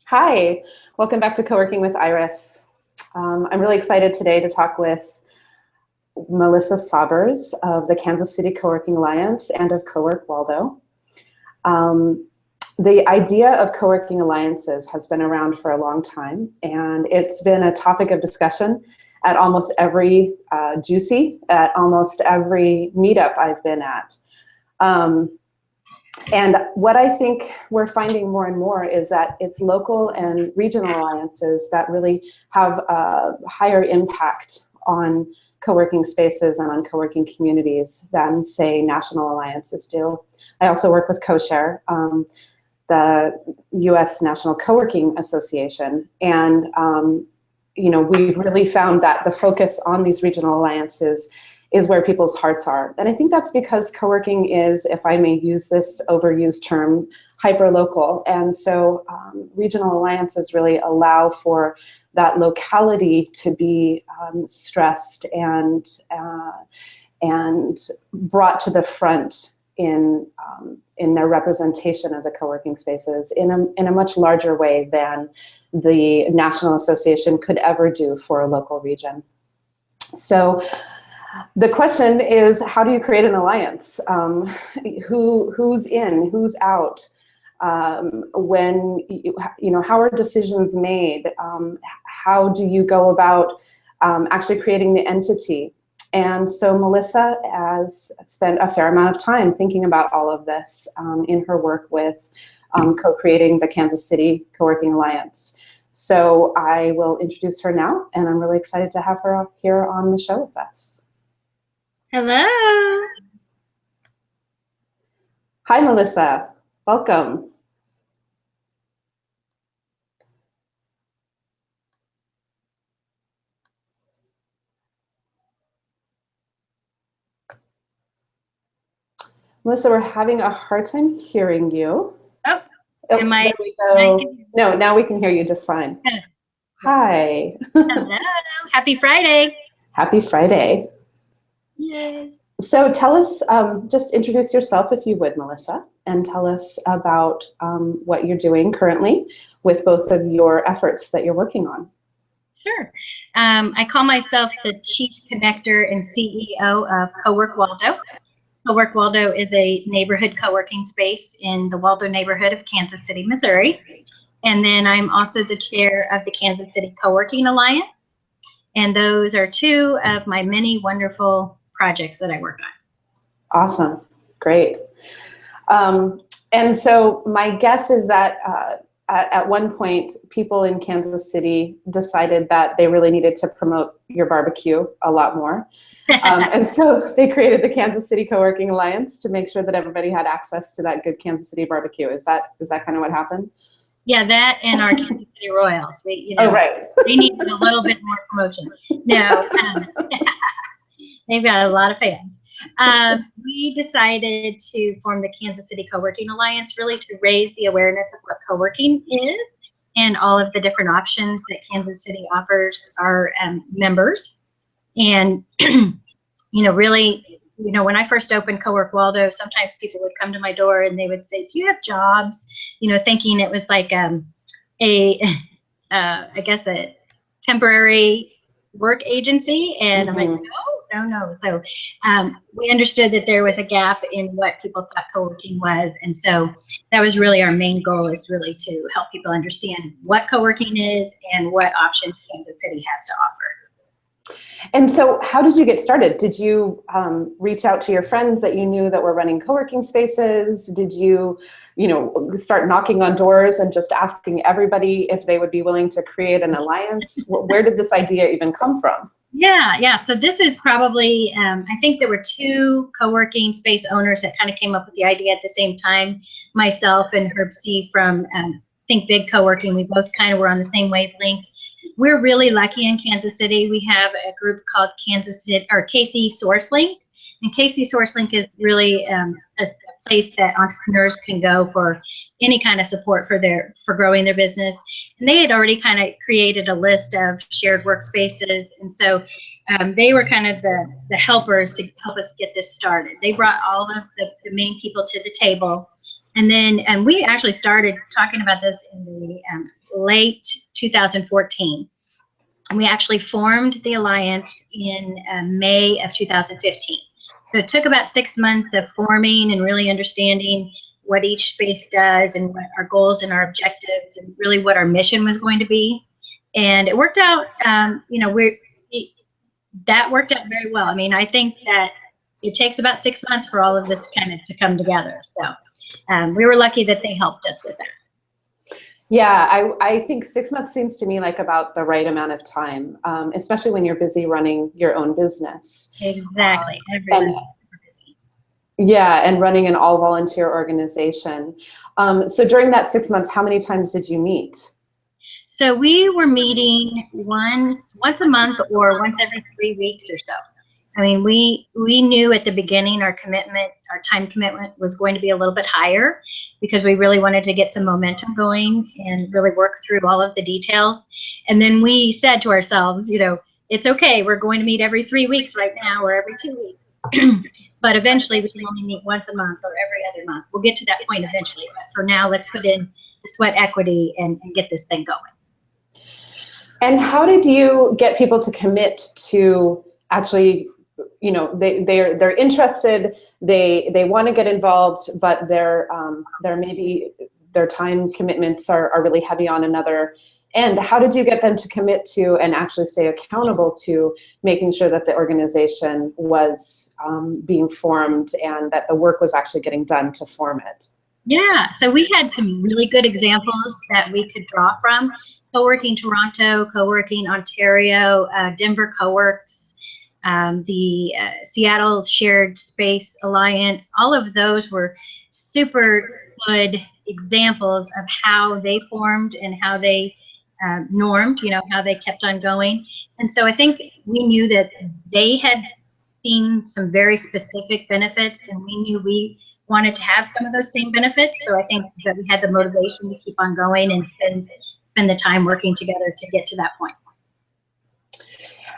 Hi, welcome back to Co-working with Iris. I'm really excited today to talk with Mann Saubers of the Kansas City Coworking Alliance and of Cowork Waldo. The idea of co-working alliances has been around for a long time, and it's been a topic of discussion at almost every at almost every meetup I've been at. And what I think we're finding more and more is that it's local and regional alliances that really have a higher impact on co-working spaces and on co-working communities than, say, national alliances do. I also work with CoShare, the U.S. National Co-working Association, and we've really found that the focus on these regional alliances is where people's hearts are. And I think that's because co-working is, if I may use this overused term, hyper-local. And so regional alliances really allow for that locality to be stressed and brought to the front in their representation of the co-working spaces in a much larger way than the National Association could ever do for a local region. So the question is, how do you create an alliance? Who's in, who's out? How are decisions made? How do you go about actually creating the entity? And so Melissa has spent a fair amount of time thinking about all of this in her work with co-creating the Kansas City Coworking Alliance. So I will introduce her now, and I'm really excited to have her here on the show with us. Hello. Hi, Melissa. Welcome. Melissa, we're having a hard time hearing you. Oh, am I? No, now we can hear you just fine. Hi. Hello. Happy Friday. Happy Friday. Yay. So tell us, just introduce yourself if you would, Melissa, and tell us about what you're doing currently with both of your efforts that you're working on. Sure. I call myself the Chief Connector and CEO of Cowork Waldo. Cowork Waldo is a neighborhood co-working space in the Waldo neighborhood of Kansas City, Missouri. And then I'm also the chair of the Kansas City Coworking Alliance. And those are two of my many wonderful projects that I work on. Awesome. Great. And so my guess is that at one point, people in Kansas City decided that they really needed to promote your barbecue a lot more. And so they created the Kansas City Coworking Alliance to make sure that everybody had access to that good Kansas City barbecue. Is that kind of what happened? Yeah, that and our Kansas City Royals. Oh, right. They needed a little bit more promotion. No, they've got a lot of fans. We decided to form the Kansas City Coworking Alliance really to raise the awareness of what coworking is and all of the different options that Kansas City offers our members. And, really, when I first opened Cowork Waldo, sometimes people would come to my door and they would say, do you have jobs? Thinking it was like I guess a temporary work agency. And I'm like, no. So we understood that there was a gap in what people thought co-working was. And so that was really our main goal, is really to help people understand what co-working is and what options Kansas City has to offer. And so how did you get started? Did you reach out to your friends that you knew that were running co-working spaces? Did you, start knocking on doors and just asking everybody if they would be willing to create an alliance? Where did this idea even come from? Yeah. So this is probably, I think there were two co-working space owners that kind of came up with the idea at the same time. Myself and Herb C. from Think Big Co-working, we both kind of were on the same wavelength. We're really lucky in Kansas City. We have a group called KC SourceLink, and KC SourceLink is really a place that entrepreneurs can go for any kind of support for growing their business. And they had already kind of created a list of shared workspaces, and so they were kind of the helpers to help us get this started. They brought all of the main people to the table. And then we actually started talking about this in the late 2014. And we actually formed the Alliance in May of 2015. So it took about 6 months of forming and really understanding what each space does and what our goals and our objectives and really what our mission was going to be. And it worked out, that worked out very well. I mean, I think that it takes about 6 months for all of this kind of to come together. So we were lucky that they helped us with that. Yeah, I think 6 months seems to me like about the right amount of time, especially when you're busy running your own business. Exactly. Everyone's super busy. Yeah, and running an all-volunteer organization. So during that 6 months, how many times did you meet? So we were meeting once a month or once every 3 weeks or so. I mean, we knew at the beginning our time commitment was going to be a little bit higher because we really wanted to get some momentum going and really work through all of the details. And then we said to ourselves, it's okay, we're going to meet every 3 weeks right now or every 2 weeks. But eventually we can only meet once a month or every other month. We'll get to that point eventually. But for now, let's put in the sweat equity and get this thing going. And how did you get people to commit to actually, they're interested, they want to get involved, but their time commitments are really heavy on another end? How did you get them to commit to and actually stay accountable to making sure that the organization was being formed and that the work was actually getting done to form it? Yeah, so we had some really good examples that we could draw from. Coworking Toronto, Coworking Ontario, Denver Coworks, the Seattle Shared Space Alliance. All of those were super good examples of how they formed and how they normed, how they kept on going. And so I think we knew that they had seen some very specific benefits, and we knew we wanted to have some of those same benefits. So I think that we had the motivation to keep on going and spend the time working together to get to that point.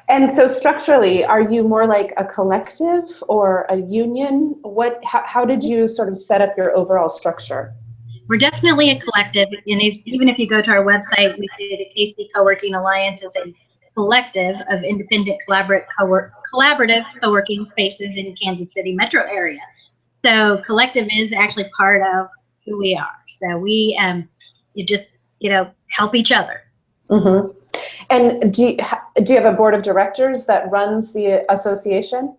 And so structurally, are you more like a collective or a union? How did you sort of set up your overall structure? We're definitely a collective, and even if you go to our website, we say the KC Coworking Alliance is a collective of independent collaborative co-working spaces in Kansas City metro area. So collective is actually part of who we are. So we help each other. Mm-hmm. And do you have a board of directors that runs the association?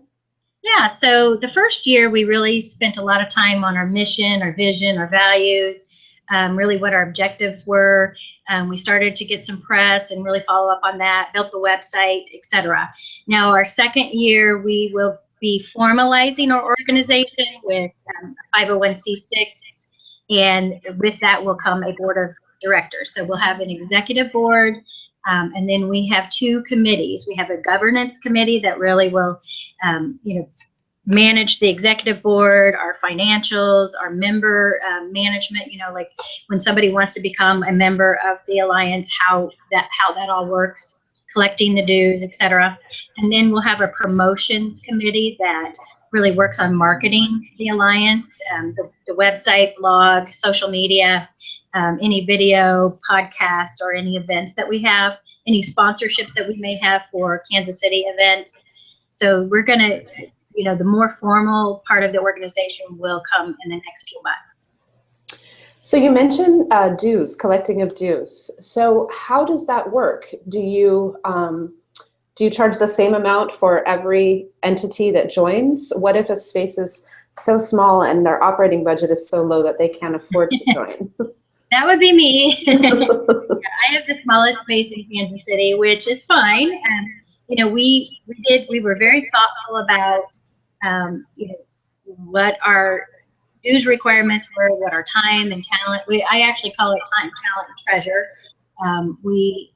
Yeah, so the first year we really spent a lot of time on our mission, our vision, our values, really what our objectives were. We started to get some press and really follow up on that, built the website, etc. Now our second year we will be formalizing our organization with 501c6, and with that will come a board of directors. So we'll have an executive board, and then we have 2 committees. We have a governance committee that really will, manage the executive board, our financials, our member management. Like when somebody wants to become a member of the Alliance, how that all works, collecting the dues, etc. And then we'll have a promotions committee that really works on marketing the Alliance, the website, blog, social media, any video, podcasts, or any events that we have, any sponsorships that we may have for Kansas City events. So we're going to, the more formal part of the organization will come in the next few months. So you mentioned dues, collecting of dues. So how does that work? Do you charge the same amount for every entity that joins? What if a space is so small and their operating budget is so low that they can't afford to join? That would be me. I have the smallest space in Kansas City, which is fine. We were very thoughtful about, what our dues requirements were, what our time and talent. I actually call it time, talent, and treasure. We,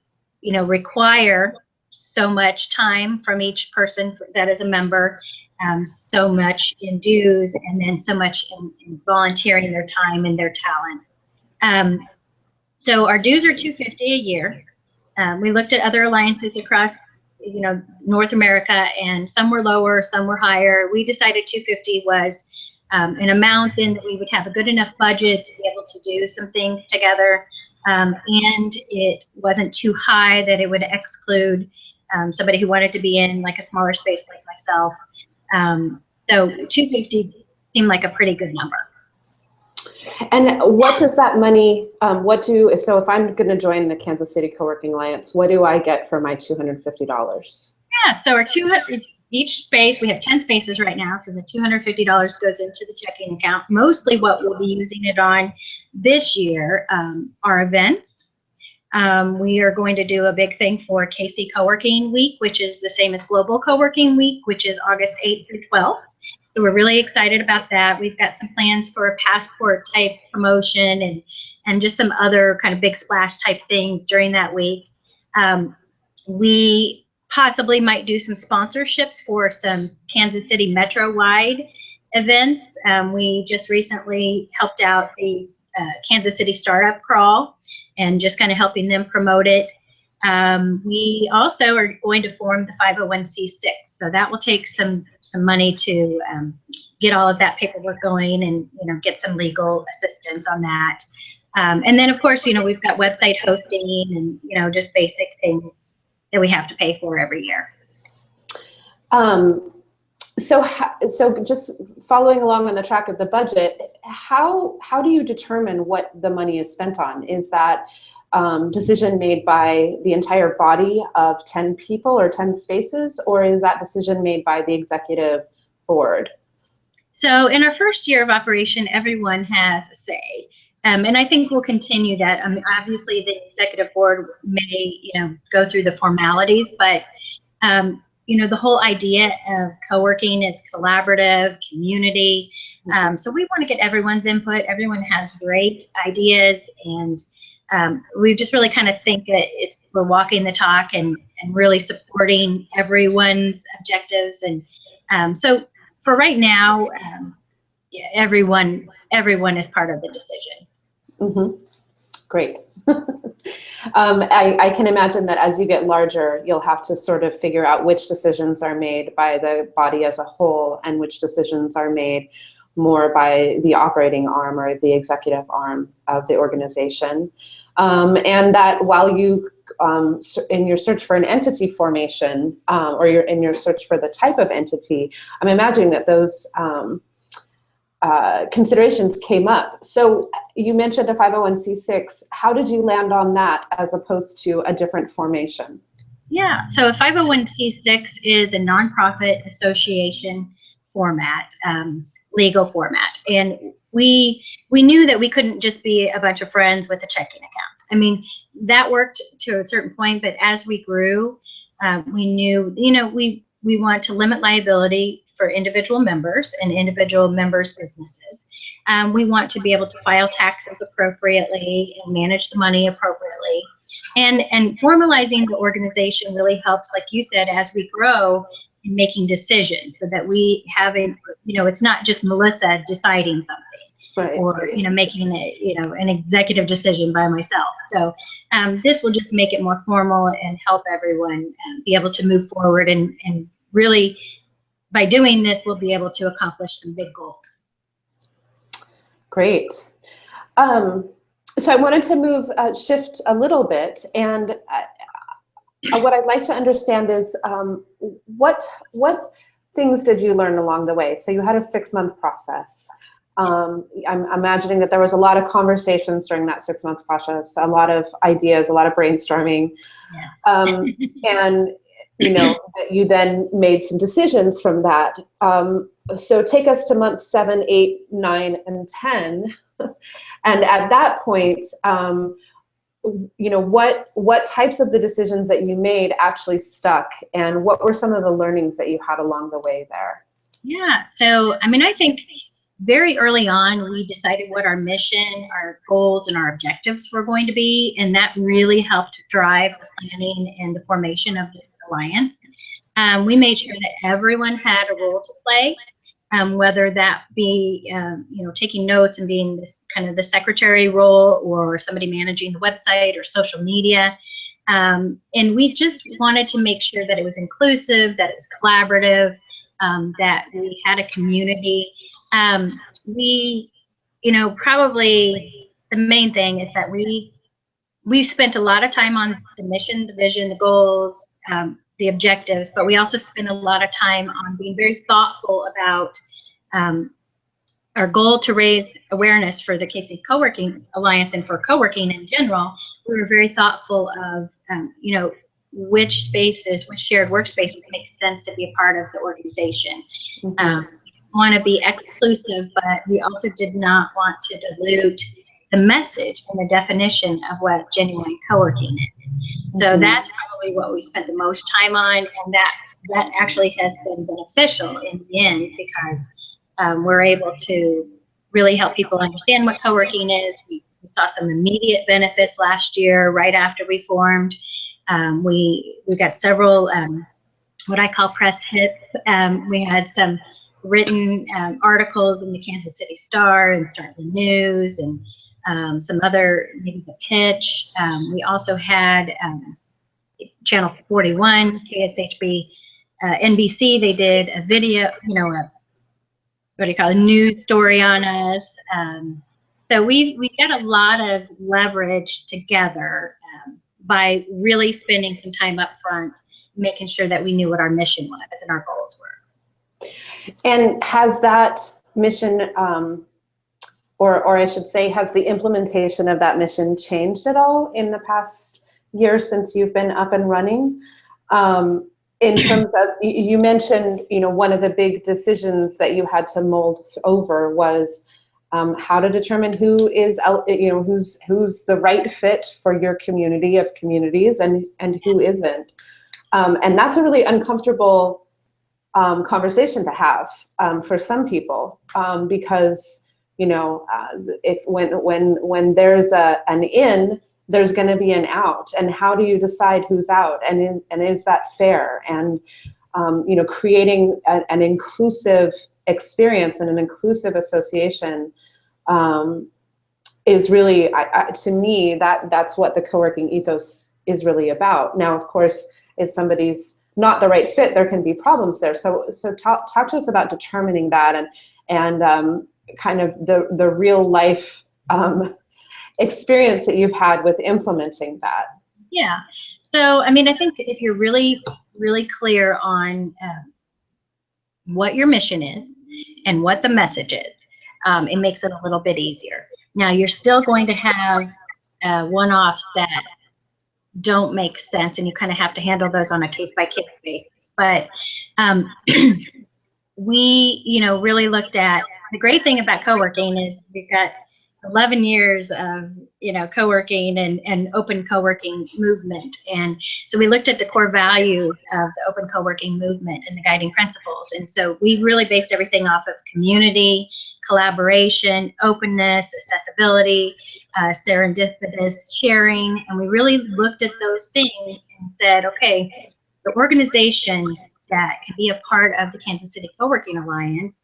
require so much time from each person that is a member, so much in dues, and then so much in volunteering their time and their talent. So our dues are $250 a year. We looked at other alliances across, North America, and some were lower, some were higher. We decided $250 was an amount then that we would have a good enough budget to be able to do some things together. And it wasn't too high that it would exclude somebody who wanted to be in like a smaller space like myself. So 250 seemed like a pretty good number. And what does that money, so if I'm going to join the Kansas City Coworking Alliance, what do I get for my $250? Yeah, so our 200, each space, we have 10 spaces right now, so the $250 goes into the checking account. Mostly what we'll be using it on this year are events. We are going to do a big thing for KC Coworking Week, which is the same as Global Coworking Week, which is August 8th through 12th. So we're really excited about that. We've got some plans for a passport type promotion and just some other kind of big splash type things during that week. We possibly might do some sponsorships for some Kansas City Metro-wide events. We just recently helped out the Kansas City Startup Crawl and just kind of helping them promote it. We also are going to form the 501c6, so that will take some money to get all of that paperwork going and get some legal assistance on that. And then of course we've got website hosting and just basic things that we have to pay for every year. So just following along on the track of the budget, how do you determine what the money is spent on? Is that decision made by the entire body of 10 people or 10 spaces, or is that decision made by the executive board? So in our first year of operation, everyone has a say. And I think we'll continue that. I mean, obviously the executive board may, go through the formalities, but the whole idea of co-working is collaborative, community. So we want to get everyone's input. Everyone has great ideas, and we just really kind of think that we're walking the talk and really supporting everyone's objectives. And so for right now, everyone is part of the decision. Mm-hmm. Great. I can imagine that as you get larger, you'll have to sort of figure out which decisions are made by the body as a whole and which decisions are made more by the operating arm or the executive arm of the organization. And that while you, in your search for an entity formation, or you're in your search for the type of entity, I'm imagining that those considerations came up. So you mentioned a 501c6. How did you land on that as opposed to a different formation? Yeah, so a 501c6 is a nonprofit association format, legal format. And we knew that we couldn't just be a bunch of friends with a checking account. I mean, that worked to a certain point, but as we grew, we knew, we want to limit liability for individual members and individual members' businesses. We want to be able to file taxes appropriately and manage the money appropriately. And formalizing the organization really helps, like you said, as we grow in making decisions, so that we have it's not just Melissa deciding something, right, or making an executive decision by myself. So this will just make it more formal and help everyone be able to move forward, and really by doing this we'll be able to accomplish some big goals. Great. So I wanted to shift a little bit, and what I'd like to understand is what things did you learn along the way? So you had a 6-month process. I'm imagining that there was a lot of conversations during that 6-month process, a lot of ideas, a lot of brainstorming, and that you then made some decisions from that. So take us to month 7, 8, 9, and 10. And at that point, what types of the decisions that you made actually stuck, and what were some of the learnings that you had along the way there? Yeah, so I mean, I think very early on we decided what our mission, our goals, and our objectives were going to be, and that really helped drive the planning and the formation of this alliance. We made sure that everyone had a role to play. Whether that be, taking notes and being this kind of the secretary role, or somebody managing the website or social media. And we just wanted to make sure that it was inclusive, that it was collaborative, that we had a community. We, probably the main thing is that we've spent a lot of time on the mission, the vision, the goals, the objectives, but we also spend a lot of time on being very thoughtful about our goal to raise awareness for the KC Coworking Alliance and for coworking in general. We were very thoughtful of, which shared workspaces make sense to be a part of the organization. Want to be exclusive, but we also did not want to dilute the message and the definition of what genuine coworking is. So that's probably what we spent the most time on, and that actually has been beneficial in the end, because we're able to really help people understand what coworking is. We saw some immediate benefits last year right after we formed. We got several what I call press hits. We had some written articles in the Kansas City Star and Startling News, and some other, maybe The Pitch. We also had Channel 41, KSHB, NBC. They did a video, a news story on us. So we got a lot of leverage together by really spending some time up front, making sure that we knew what our mission was and our goals were. And has that mission, or I should say, has the implementation of that mission changed at all in the past year since you've been up and running? In terms of, you mentioned, one of the big decisions that you had to mold over was how to determine who is, who's the right fit for your community of communities and who isn't. And that's a really uncomfortable conversation to have for some people, because if when there's an in, there's going to be an out, and how do you decide who's out, and is that fair? And creating an inclusive experience and an inclusive association is really, to me, that's what the co-working ethos is really about. Now, of course, if somebody's not the right fit, there can be problems there. So talk to us about determining that and kind of the real life experience that you've had with implementing that. Yeah. So, I think if you're really, really clear on what your mission is and what the message is, it makes it a little bit easier. Now, you're still going to have one-offs that don't make sense, and you kind of have to handle those on a case-by-case basis. But we, really looked at, the great thing about co-working is we've got 11 years of, co-working and open co-working movement. And so we looked at the core values of the open co-working movement and the guiding principles. And so we really based everything off of community, collaboration, openness, accessibility, serendipitous sharing. And we really looked at those things and said, okay, the organizations that can be a part of the Kansas City Coworking Alliance,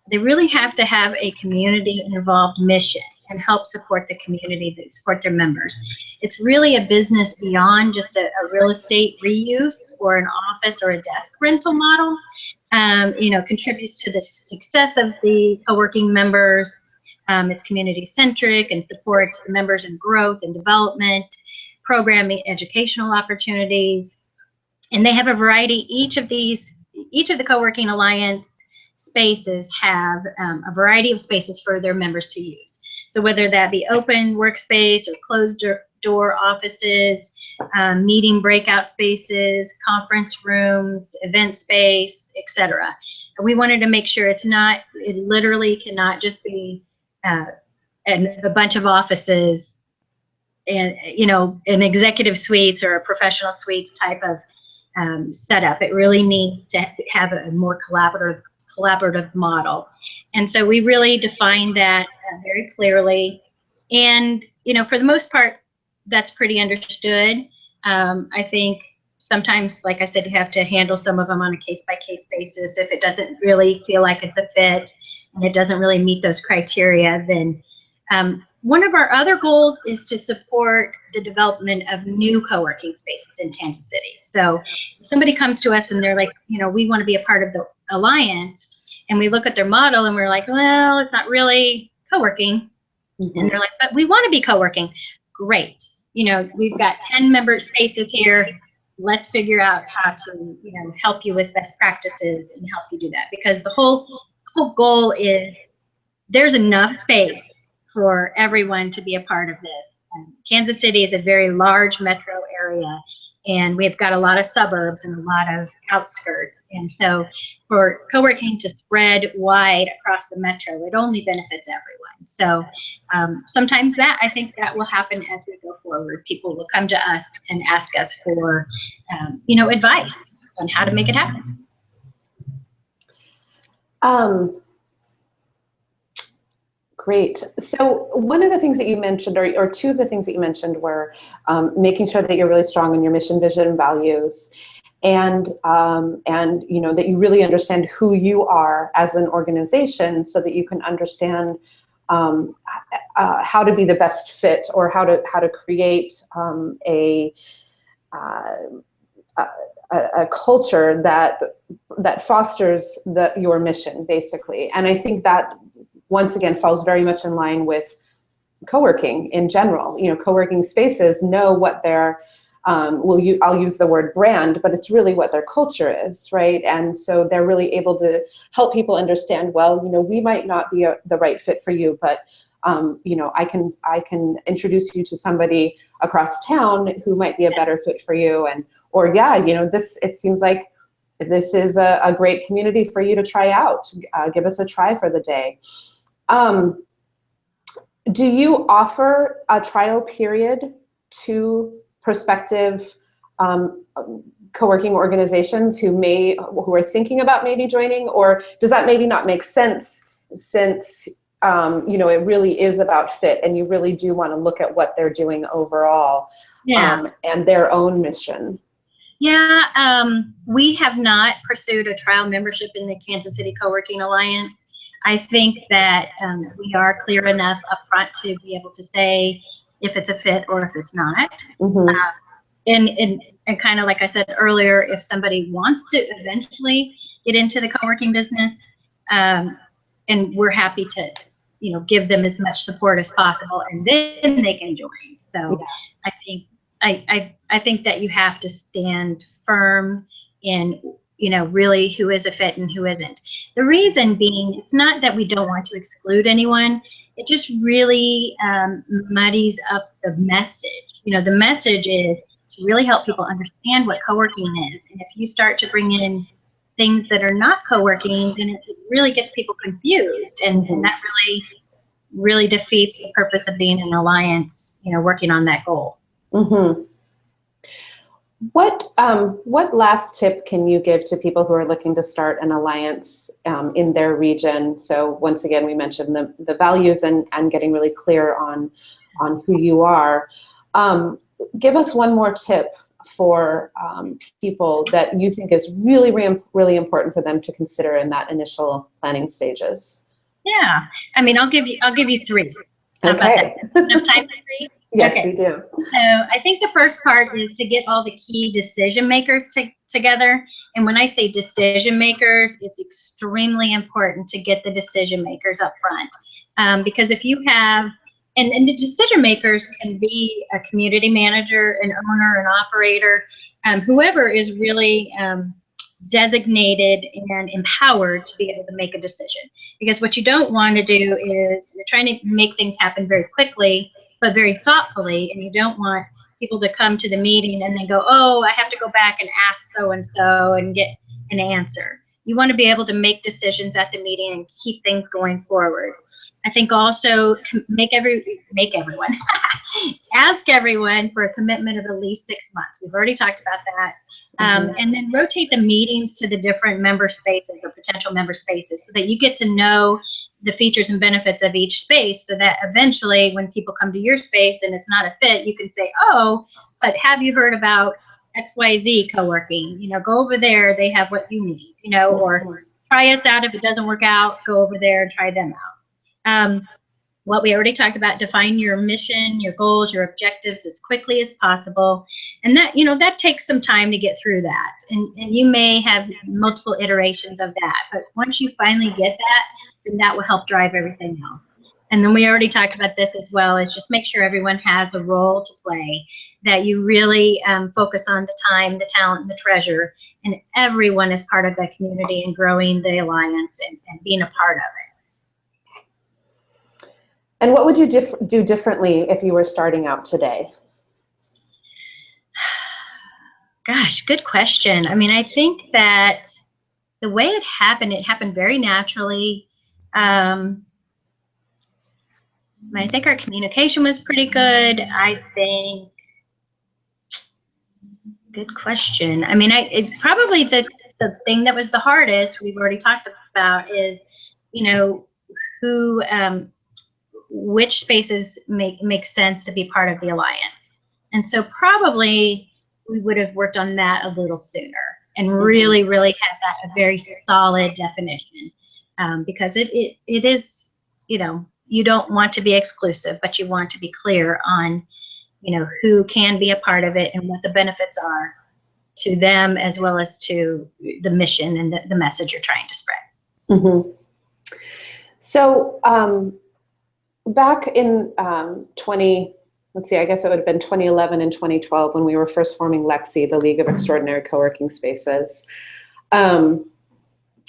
they really have to have a community-involved mission and help support the community, that support their members. It's really a business beyond just a real estate reuse or an office or a desk rental model. Contributes to the success of the co-working members. It's community-centric and supports the members in growth and development, programming, educational opportunities. And they have a variety, each of the Co-working Alliance spaces have a variety of spaces for their members to use. So whether that be open workspace or closed door offices, meeting breakout spaces, conference rooms, event space, etc. We wanted to make sure it literally cannot just be a bunch of offices and, an executive suites or a professional suites type of setup. It really needs to have a more collaborative model. And so we really defined that very clearly. And, for the most part, that's pretty understood. I think sometimes, like I said, you have to handle some of them on a case-by-case basis. If it doesn't really feel like it's a fit and it doesn't really meet those criteria, then One of our other goals is to support the development of new co-working spaces in Kansas City. So if somebody comes to us and they're like, we want to be a part of the Alliance, and we look at their model and we're like, well, it's not really co-working. And they're like, but we want to be co-working. Great. We've got 10 member spaces here. Let's figure out how to, help you with best practices and help you do that. Because the whole goal is there's enough space for everyone to be a part of this. Kansas City is a very large metro area, and we've got a lot of suburbs and a lot of outskirts. And so for co-working to spread wide across the metro, it only benefits everyone. So sometimes I think that will happen as we go forward. People will come to us and ask us for, advice on how to make it happen. Great. So one of the things that you mentioned, or two of the things that you mentioned, were making sure that you're really strong in your mission, vision, and values, and that you really understand who you are as an organization, so that you can understand how to be the best fit, or how to create a culture that fosters your mission, basically. And I think that, once again, falls very much in line with co-working in general. Co-working spaces know what their, I'll use the word brand, but it's really what their culture is, right? And so they're really able to help people understand, well, we might not be the right fit for you, but I can introduce you to somebody across town who might be a better fit for you. Or it seems like this is a great community for you to try out. Give us a try for the day. Do you offer a trial period to prospective co-working organizations who are thinking about maybe joining, or does that maybe not make sense, since it really is about fit, and you really do want to look at what they're doing overall, and their own mission? Yeah, we have not pursued a trial membership in the Kansas City Coworking Alliance. I think that we are clear enough up front to be able to say if it's a fit or if it's not. And kind of like I said earlier, if somebody wants to eventually get into the co-working business, and we're happy to, give them as much support as possible, and then they can join. So I think that you have to stand firm in, really who is a fit and who isn't. The reason being, it's not that we don't want to exclude anyone. It just really muddies up the message. The message is to really help people understand what co-working is. And if you start to bring in things that are not co-working, then it really gets people confused. And that really defeats the purpose of being an alliance, working on that goal. What last tip can you give to people who are looking to start an alliance in their region? So once again, we mentioned the values and getting really clear on who you are. Give us one more tip for people that you think is really, really important for them to consider in that initial planning stages. Yeah, I'll give you three. Okay. Enough time for three? Yes, okay. We do. So I think the first part is to get all the key decision makers together. And when I say decision makers, it's extremely important to get the decision makers up front. Because if you have, and the decision makers can be a community manager, an owner, an operator, whoever is really designated and empowered to be able to make a decision. Because what you don't want to do is you're trying to make things happen very quickly, but very thoughtfully, and you don't want people to come to the meeting and then go, oh, I have to go back and ask so-and-so and get an answer. You want to be able to make decisions at the meeting and keep things going forward. I think also everyone, ask everyone for a commitment of at least 6 months. We've already talked about that. And then rotate the meetings to the different member spaces or potential member spaces so that you get to know the features and benefits of each space, so that eventually when people come to your space and it's not a fit, you can say, oh, but have you heard about XYZ co-working? Go over there, they have what you need, or try us out. If it doesn't work out, go over there and try them out. what we already talked about, define your mission, your goals, your objectives as quickly as possible. And that, that takes some time to get through that. And you may have multiple iterations of that, but once you finally get that, then that will help drive everything else. And then we already talked about this as well, is just make sure everyone has a role to play, that you really focus on the time, the talent, and the treasure, and everyone is part of that community and growing the alliance and being a part of it. And what would you do differently if you were starting out today? Gosh, good question. I mean, I think that the way it happened very naturally. I think our communication was pretty good. I think, good question. I mean, it's probably the thing that was the hardest, we've already talked about, is, which spaces make sense to be part of the alliance. And so probably we would have worked on that a little sooner and really had that a very solid definition, because it is, you don't want to be exclusive, but you want to be clear on, who can be a part of it and what the benefits are to them, as well as to the mission and the message you're trying to spread. Mm-hmm. So back in I guess it would have been 2011 and 2012 when we were first forming Lexi, the League of Extraordinary Co-working Spaces. One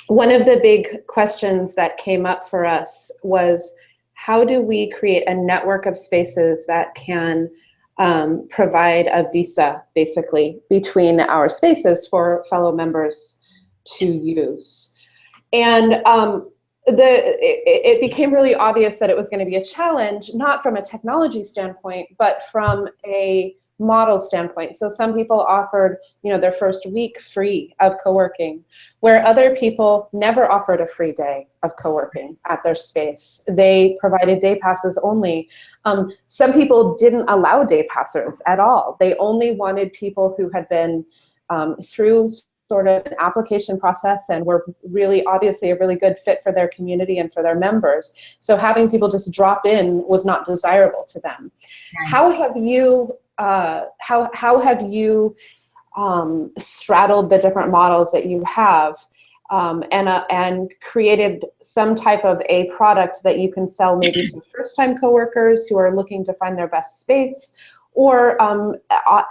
of the big questions that came up for us was, how do we create a network of spaces that can provide a visa, basically, between our spaces for fellow members to use? And it became really obvious that it was going to be a challenge, not from a technology standpoint, but from a model standpoint. So some people offered, their first week free of co-working, where other people never offered a free day of co-working at their space. They provided day passes only. Some people didn't allow day passers at all. They only wanted people who had been through sort of an application process and were really obviously a really good fit for their community and for their members. So having people just drop in was not desirable to them. Right. How have you straddled the different models that you have and created some type of a product that you can sell maybe to first-time coworkers who are looking to find their best space, or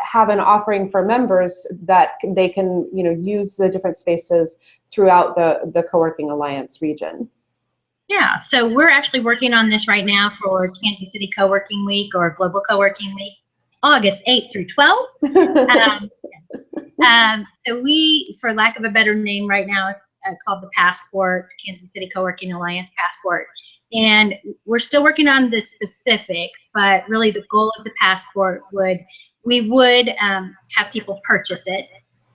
have an offering for members that they can, use the different spaces throughout the Co-working Alliance region? Yeah, so we're actually working on this right now for Kansas City Co-working Week, or Global Co-working Week, August 8th through 12th. So we, for lack of a better name right now, it's called the Passport, Kansas City Co-working Alliance Passport. And we're still working on the specifics, but really the goal of the Passport we would have people purchase it,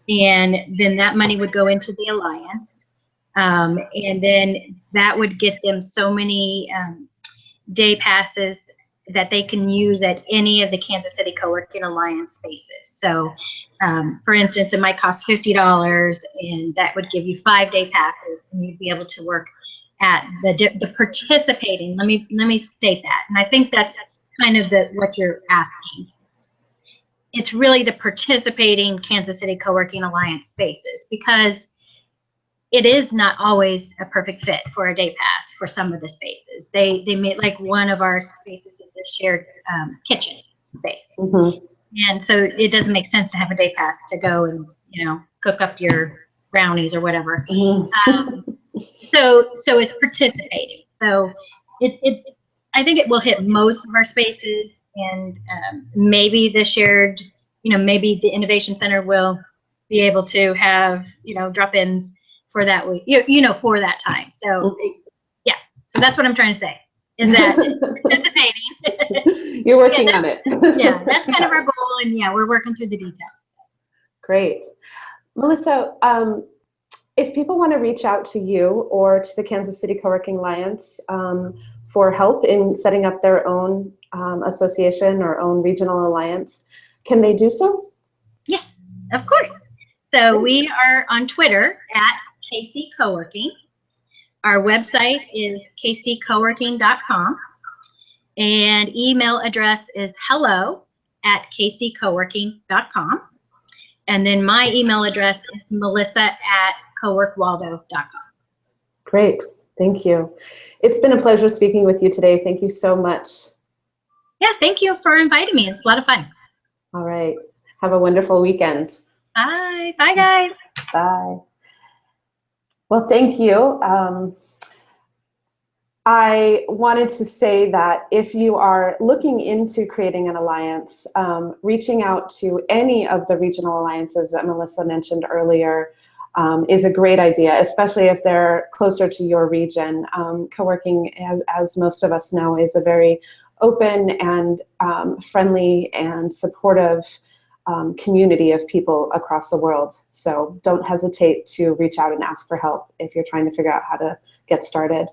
and then that money would go into the Alliance. And then that would get them so many day passes that they can use at any of the Kansas City Co-working Alliance spaces. So for instance, it might cost $50, and that would give you 5 day passes, and you'd be able to work at the participating. Let me state that, and I think that's kind of what you're asking. It's really the participating Kansas City Co-working Alliance spaces, because it is not always a perfect fit for a day pass for some of the spaces. They may, like one of our spaces is a shared kitchen space, and so it doesn't make sense to have a day pass to go and cook up your brownies or whatever. So it's participating. So I think it will hit most of our spaces, and maybe the shared, maybe the Innovation Center will be able to have, drop-ins for that week, for that time. So yeah, so that's what I'm trying to say, is that participating. You're working on it. Yeah, that's kind of our goal, and yeah, we're working through the details. Great. Melissa, if people want to reach out to you or to the Kansas City Co-working Alliance for help in setting up their own association or own regional alliance, can they do so? Yes, of course. So we are on Twitter at KC Coworking. Our website is kccoworking.com. And email address is hello@kccoworking.com. And then my email address is melissa@coworkwaldo.com. Great. Thank you. It's been a pleasure speaking with you today. Thank you so much. Yeah, thank you for inviting me. It's a lot of fun. All right. Have a wonderful weekend. Bye. Bye, guys. Bye. Well, thank you. I wanted to say that if you are looking into creating an alliance, reaching out to any of the regional alliances that Melissa mentioned earlier is a great idea, especially if they're closer to your region. Co-working, as most of us know, is a very open and friendly and supportive community of people across the world. So don't hesitate to reach out and ask for help if you're trying to figure out how to get started.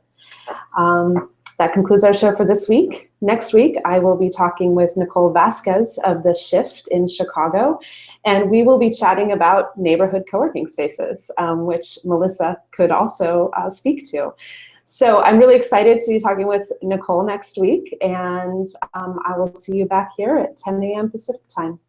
That concludes our show for this week. Next week, I will be talking with Nicole Vasquez of The Shift in Chicago, and we will be chatting about neighborhood co-working spaces, which Melissa could also speak to. So I'm really excited to be talking with Nicole next week, and I will see you back here at 10 a.m. Pacific time.